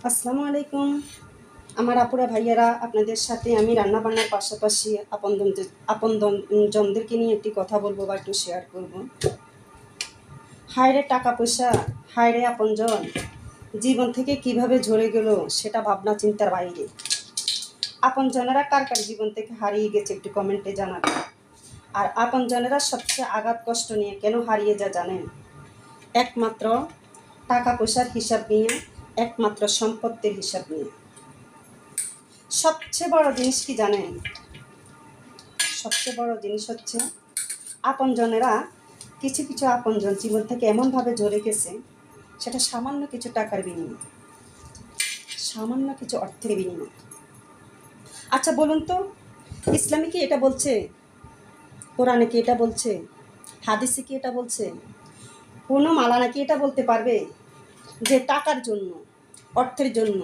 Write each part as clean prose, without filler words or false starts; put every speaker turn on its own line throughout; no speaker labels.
আসসালামু আলাইকুম। আমার আপুরা ভাইয়ারা, আপনাদের সাথে আমি রান্নাবান্নার পাশাপাশি আপনজনদেরকে নিয়ে একটি কথা বলবো বা একটু শেয়ার করব। হায়রে টাকা পয়সা, হায়রে আপনজন জীবন থেকে কিভাবে ঝরে গেল সেটা ভাবনা চিন্তার বাইরে। আপনজনেরা কার কার জীবন থেকে হারিয়ে গেছে একটু কমেন্টে জানাবেন। আর আপনজনেরা সবচেয়ে আঘাত কষ্ট নিয়ে কেন হারিয়ে জানেন? একমাত্র টাকা পয়সার হিসাব নিয়ে, একমাত্র সম্পত্তির হিসাব নিয়ে। সবচেয়ে বড় জিনিস কি জানেন? সবচেয়ে বড় জিনিস হচ্ছে আপনজনেরা, কিছু কিছু আপনজন জীবন থেকে এমনভাবে ঝরে গেছে, সেটা সামান্য কিছু টাকার বিনিময়, সামান্য কিছু অর্থের বিনিময়। আচ্ছা বলুন তো, ইসলামে কি এটা বলছে? কোরআনে কি এটা বলছে? হাদিসে কি এটা বলছে? কোনো মালানা কি এটা বলতে পারবে যে টাকার জন্য, অর্থের জন্য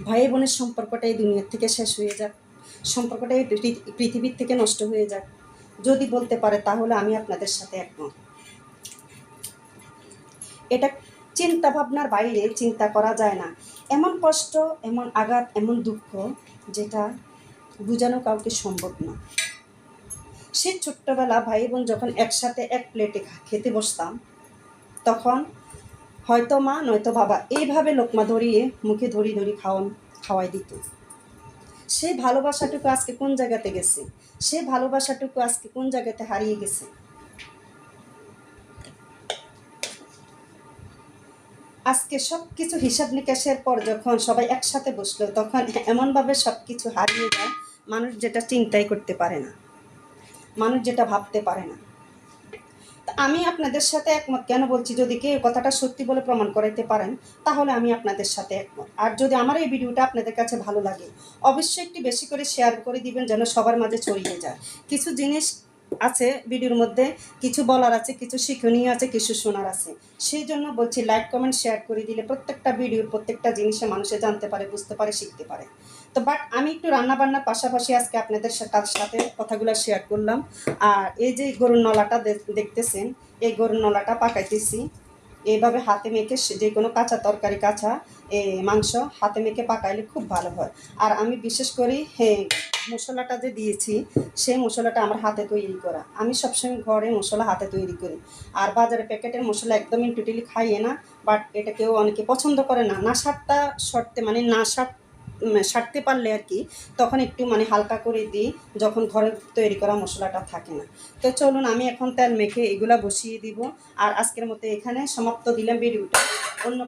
ভাই বোনের সম্পর্কটা এই দুনিয়ার থেকে শেষ হয়ে যাক, সম্পর্কটা এই পৃথিবীর থেকে নষ্ট হয়ে যাক? যদি বলতে পারে তাহলে আমি আপনাদের সাথে একমত। এটা চিন্তা ভাবনার বাইরে, চিন্তা করা যায় না। এমন কষ্ট, এমন আঘাত, এমন দুঃখ যেটা বোঝানো কাউকে সম্ভব না। সে ছোট্টবেলা ভাই বোন যখন একসাথে এক প্লেটে খেতে বসতাম, তখন হয়তো মা নয়তো বাবা এইভাবে লোকমা ধরিয়ে মুখে ধরি খাওয়াই দিত। সেই ভালোবাসাটুকু আজকে কোন জায়গাতে গেছে? সেই ভালোবাসাটুকু আজকে কোন জায়গাতে হারিয়ে গেছে? আজকে সব কিছু হিসাব নিকাশের পর যখন সবাই একসাথে বসলো, তখন এমনভাবে সব কিছু হারিয়ে যায়, মানুষ যেটা চিন্তাই করতে পারে না, মানুষ যেটা ভাবতে পারে না। আমি আপনাদের সাথে একমত। কেন বলছি? যদি কেউ কথাটা সত্যি বলে প্রমাণ করাইতে পারেন, তাহলে আমি আপনাদের সাথে একমত। আর যদি আমার এই ভিডিওটা আপনাদের কাছে ভালো লাগে, অবশ্যই একটু বেশি করে শেয়ার করে দিবেন, যেন সবার মাঝে ছড়িয়ে যায়। কিছু জিনিস আছে ভিডিওর মধ্যে, কিছু বলার আছে, কিছু শিক্ষণীয় আছে, কিছু শোনার আছে। সেই জন্য বলছি, লাইক কমেন্ট শেয়ার করে দিলে প্রত্যেকটা ভিডিওর প্রত্যেকটা জিনিসে মানুষে জানতে পারে, বুঝতে পারে, শিখতে পারে। তো বাট আমি একটু রান্নাবান্নার পাশাপাশি আজকে আপনাদের সাথে কথাগুলো শেয়ার করলাম। আর এই যে গরুর নলাটা দেখতেছেন, এই গরুর নলাটা পাকাইতেছি। এইভাবে হাতে মেখে যে কোনো কাঁচা তরকারি, কাঁচা মাংস হাতে মেখে পাকাইলে খুব ভালো হয়। আর আমি বিশেষ করি মশলাটা যে দিয়েছি, সেই মশলাটা আমার হাতে তৈরি করা। আমি সবসময় ঘরে মশলা হাতে তৈরি করি। আর বাজারে প্যাকেটের মশলা একদমই টোটালি খাইয়ে না। বাট এটা কেউ অনেকে পছন্দ করে না, না সরতে মানে না সারতে পারলে আর কি, তখন একটু মানে হালকা করে দিই, যখন ঘরে তৈরি করা মশলাটা থাকে না। তো চলুন, আমি এখন তেল মেখে এগুলা বসিয়ে দিব। আর আজকের মতো এখানে সমাপ্ত দিলাম ভিডিওটা। অন্য